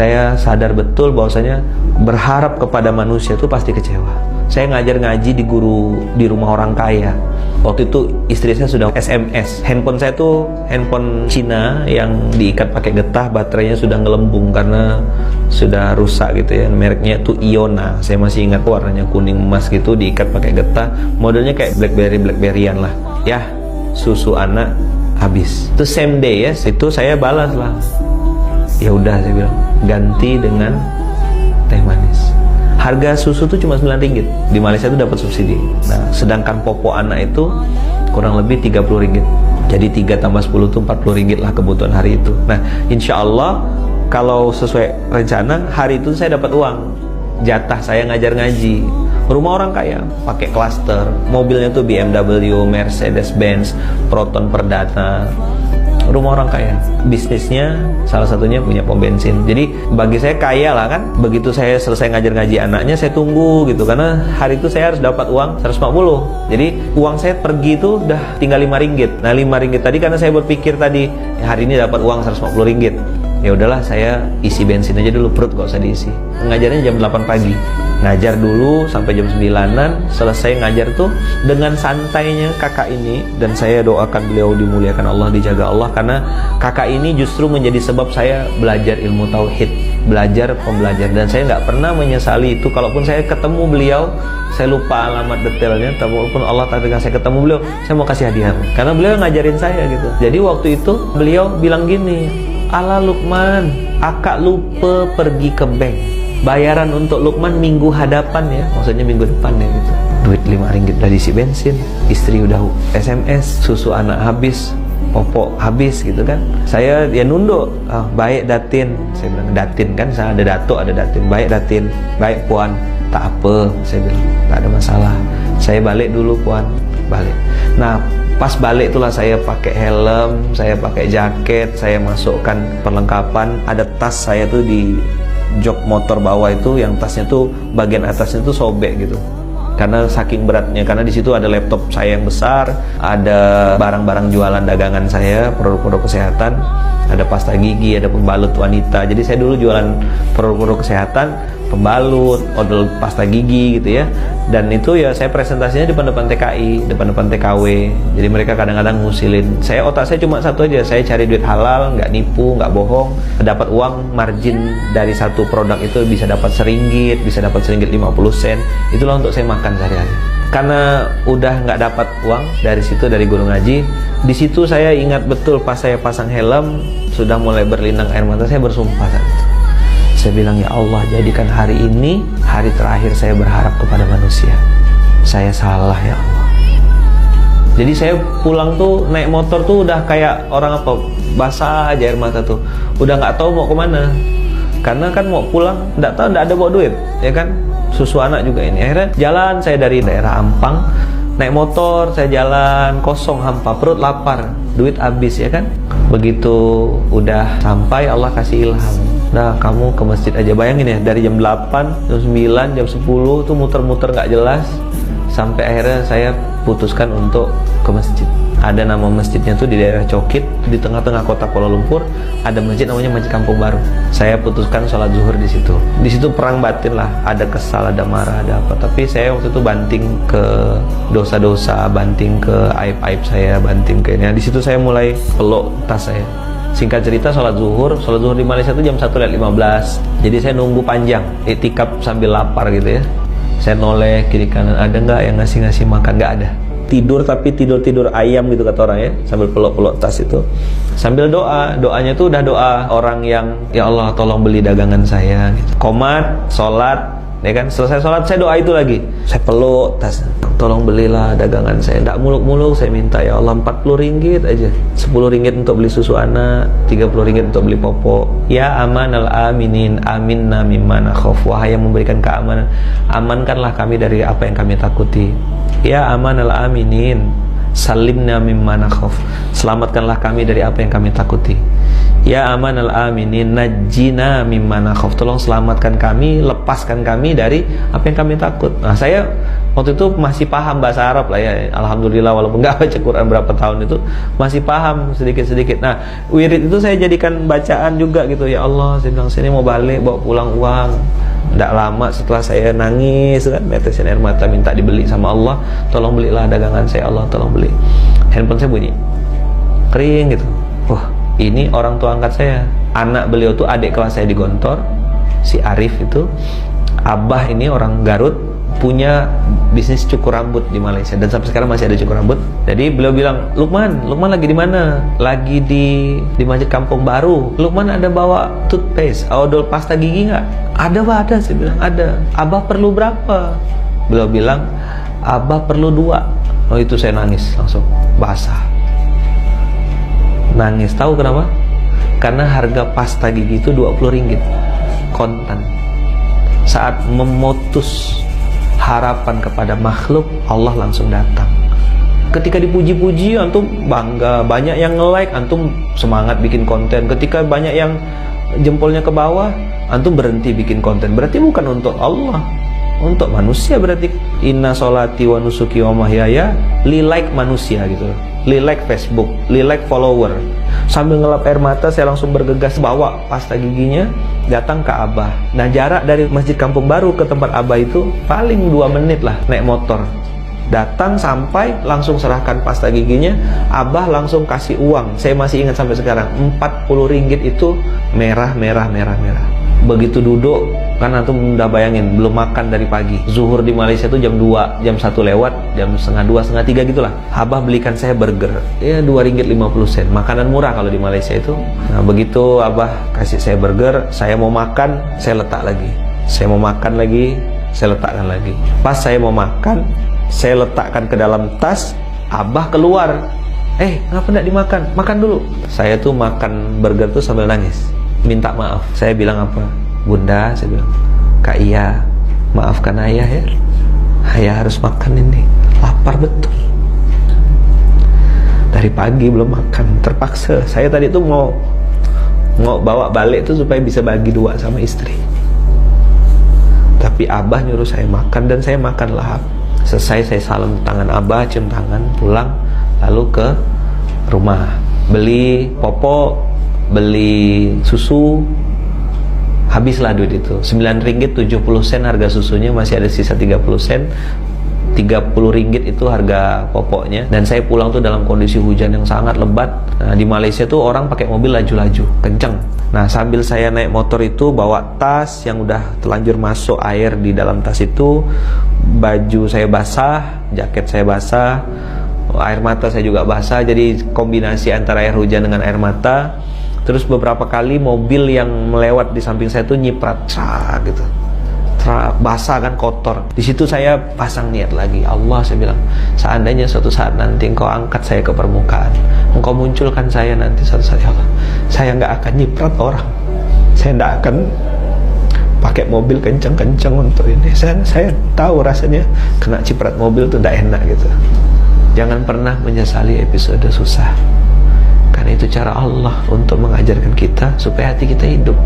Saya sadar betul bahwasanya berharap kepada manusia itu pasti kecewa. Saya ngajar ngaji di rumah orang kaya. Waktu itu istri saya sudah SMS. Handphone saya tuh handphone Cina yang diikat pakai getah, baterainya sudah ngelembung karena sudah rusak gitu ya. Mereknya tuh Iona. Saya masih ingat warnanya kuning emas gitu, diikat pakai getah. Modelnya kayak BlackBerryan lah. Ya, susu anak habis. Itu same day ya. Itu saya balas lah. Ya udah, saya bilang ganti dengan teh manis. Harga susu tuh cuma Rp9. Di Malaysia tuh dapat subsidi. Nah, sedangkan popok anak itu kurang lebih Rp30. Jadi 3 tambah 10 tuh Rp40 lah kebutuhan hari itu. Nah, insya Allah kalau sesuai rencana hari itu saya dapat uang. Jatah saya ngajar ngaji. Rumah orang kaya, pakai klaster. Mobilnya tuh BMW, Mercedes-Benz, Proton Perdana. Rumah orang kaya, bisnisnya salah satunya punya pom bensin. Jadi bagi saya kaya lah kan. Begitu saya selesai ngajar ngaji anaknya, saya tunggu gitu, karena hari itu saya harus dapat uang 140. Jadi uang saya pergi itu udah tinggal Rp5. Nah Rp5 tadi karena saya berpikir tadi hari ini dapat uang Rp140. Ya udahlah, saya isi bensin aja dulu, perut gak usah diisi. Ngajarnya jam 8 pagi. Ngajar dulu sampai jam 9-an. Selesai ngajar tuh dengan santainya kakak ini. Dan saya doakan beliau dimuliakan Allah, dijaga Allah. Karena kakak ini justru menjadi sebab saya belajar ilmu tauhid, belajar pembelajar. Dan saya nggak pernah menyesali itu. Kalaupun saya ketemu beliau, saya lupa alamat detailnya, tapi walaupun Allah takdirkan saya ketemu beliau, saya mau kasih hadiah. Karena beliau ngajarin saya gitu. Jadi waktu itu beliau bilang gini, "Ala Lukman, akak lupa pergi ke bank. Bayaran untuk Lukman minggu hadapan ya." Maksudnya minggu depan ya gitu. Duit Rp5 udah diisi bensin, istri udah SMS, susu anak habis, popok habis gitu kan. Saya ya nunduk, baik Datin. Saya bilang Datin kan, saya ada datuk ada Datin. Baik Datin, baik Puan. Tak apa, saya bilang, tak ada masalah. Saya balik dulu Puan, balik. Nah, pas balik itulah saya pakai helm, saya pakai jaket, saya masukkan perlengkapan. Ada tas saya tuh di jok motor bawah itu, yang tasnya tuh bagian atasnya tuh sobek gitu. Karena saking beratnya, karena di situ ada laptop saya yang besar, ada barang-barang jualan dagangan saya, produk-produk kesehatan, ada pasta gigi, ada pembalut wanita. Jadi saya dulu jualan produk-produk kesehatan, pembalut, odol pasta gigi gitu ya. Dan itu ya saya presentasinya depan-depan TKI, depan-depan TKW. Jadi mereka kadang-kadang ngusilin. Otak saya cuma satu aja, saya cari duit halal, nggak nipu, nggak bohong. Dapat uang, margin dari satu produk itu bisa dapat RM1, bisa dapat RM1.50. Itulah untuk saya makan sehari-hari. Karena udah nggak dapat uang dari situ, dari guru ngaji, di situ saya ingat betul pas saya pasang helm, sudah mulai berlinang air mata, saya bersumpah saat itu. Saya bilang, ya Allah, jadikan hari ini hari terakhir saya berharap kepada manusia. Saya salah ya Allah. Jadi saya pulang tuh naik motor tuh udah kayak orang apa, basah aja air mata tuh. Udah nggak tahu mau kemana. Karena kan mau pulang, nggak tahu, nggak ada bawa duit, ya kan? Susu anak juga ini. Akhirnya jalan saya dari daerah Ampang, naik motor, saya jalan kosong, hampa, perut lapar, duit habis ya kan? Begitu udah sampai, Allah kasih ilham. Nah, kamu ke masjid aja. Bayangin ya, dari jam 8, jam 9, jam 10 tuh muter-muter nggak jelas. Sampai akhirnya saya putuskan untuk ke masjid. Ada nama masjidnya tuh di daerah Cokit, di tengah-tengah kota Kuala Lumpur. Ada masjid namanya Masjid Kampung Baru. Saya putuskan sholat zuhur di situ. Di situ perang batin lah, ada kesal, ada marah, ada apa. Tapi saya waktu itu banting ke dosa-dosa, banting ke aib-aib saya, banting ke ini. Di situ saya mulai peluk tas saya. Singkat cerita, sholat zuhur di Malaysia itu jam 1:15. Jadi saya nunggu panjang, iktikaf sambil lapar gitu ya. Saya noleh kiri kanan, ada nggak yang ngasih makan? Nggak ada. Tidur, tapi tidur ayam gitu kata orang ya, sambil peluk-peluk tas itu, sambil doanya tuh udah doa orang yang, ya Allah tolong beli dagangan saya gitu. Komat, sholat, ya kan, selesai sholat saya doa itu lagi, saya peluk tas, tolong belilah dagangan saya. Nggak muluk-muluk, saya minta ya Allah Rp40 aja, Rp10 untuk beli susu anak, Rp30 untuk beli popok. Ya amanal aminin, aminna mimma nakhaf. Wahai yang memberikan keamanan, amankanlah kami dari apa yang kami takuti. Ya amanal aminin, salimna mimma nakhaf. Selamatkanlah kami dari apa yang kami takuti. Ya amanal aminin, najjina mimma nakhaf. Tolong selamatkan kami, lepaskan kami dari apa yang kami takut. Nah, saya Waktu itu masih paham bahasa Arab lah ya, alhamdulillah, walaupun nggak baca Quran berapa tahun itu masih paham sedikit-sedikit. Nah, wirid itu saya jadikan bacaan juga gitu. Ya Allah, saya bilang sini mau balik bawa pulang uang. Nggak lama setelah saya nangis kan, netesin air mata minta dibeli sama Allah, tolong belilah dagangan saya, Allah tolong beli. Handphone saya bunyi kering gitu. Wah, ini orang tua angkat saya. Anak beliau tuh adik kelas saya di Gontor, si Arif itu. Abah ini orang Garut, punya bisnis cukur rambut di Malaysia dan sampai sekarang masih ada cukur rambut. Jadi beliau bilang, Lukman lagi di mana? Lagi di Masjid Kampung Baru. Lukman ada bawa toothpaste, odol pasta gigi nggak? Ada Pak, ada. Saya bilang ada. Abah perlu berapa? Beliau bilang, Abah perlu 2. Oh, itu saya nangis langsung basah. Nangis, tahu kenapa? Karena harga pasta gigi itu 20 ringgit kontan. Saat memutus harapan kepada makhluk, Allah langsung datang. Ketika dipuji-puji, antum bangga, banyak yang nge-like, antum semangat bikin konten. Ketika banyak yang jempolnya ke bawah, antum berhenti bikin konten. Berarti bukan untuk Allah, untuk manusia. Berarti inna sholati wa nusuki wa mahyaya li-like manusia gitu, li-like Facebook, li-like follower. Sambil ngelap air mata, saya langsung bergegas bawa pasta giginya, datang ke Abah. Nah, jarak dari Masjid Kampung Baru ke tempat Abah itu paling 2 menit lah naik motor. Datang sampai langsung serahkan pasta giginya, Abah langsung kasih uang. Saya masih ingat sampai sekarang, 40 ringgit itu merah. Begitu duduk, kan antum udah bayangin, belum makan dari pagi. Zuhur di Malaysia itu jam 2, jam 1 lewat, jam setengah 2, setengah 3 gitulah. Abah belikan saya burger, ya 2 ringgit 50 sen. Makanan murah kalau di Malaysia itu. Nah, begitu Abah kasih saya burger, saya mau makan, saya letak lagi. Saya mau makan lagi, saya letakkan lagi. Pas saya mau makan, saya letakkan ke dalam tas, Abah keluar. Ngapa enggak dimakan? Makan dulu. Saya tuh makan burger tuh sambil nangis, minta maaf. Saya bilang apa? Bunda, saya bilang, Kak Iya, maafkan ayah ya. Ayah harus makan ini, lapar betul. Dari pagi belum makan, terpaksa. Saya tadi tuh mau bawa balik tuh supaya bisa bagi 2 sama istri. Tapi Abah nyuruh saya makan dan saya makan lahap. Selesai saya salam tangan Abah, cium tangan, pulang, lalu ke rumah beli popok, beli susu. Habislah duit itu, 9 ringgit 70 sen harga susunya, masih ada sisa 30 sen. 30 ringgit itu harga popoknya. Dan saya pulang tuh dalam kondisi hujan yang sangat lebat. Nah, di Malaysia tuh orang pakai mobil laju-laju kenceng. Nah, sambil saya naik motor itu bawa tas yang udah terlanjur masuk air di dalam tas itu. Baju saya basah, jaket saya basah, air mata saya juga basah. Jadi kombinasi antara air hujan dengan air mata. Terus beberapa kali mobil yang melewat di samping saya tuh nyiprat gitu. Basah kan, kotor. Di situ saya pasang niat lagi. Allah, saya bilang, seandainya suatu saat nanti Engkau angkat saya ke permukaan, Engkau munculkan saya nanti suatu saat, ya Allah, saya nggak akan nyiprat orang. Saya nggak akan pakai mobil kencang-kencang untuk ini. Saya tahu rasanya kena ciprat mobil tuh nggak enak gitu. Jangan pernah menyesali episode susah. Karena itu cara Allah untuk mengajarkan kita supaya hati kita hidup.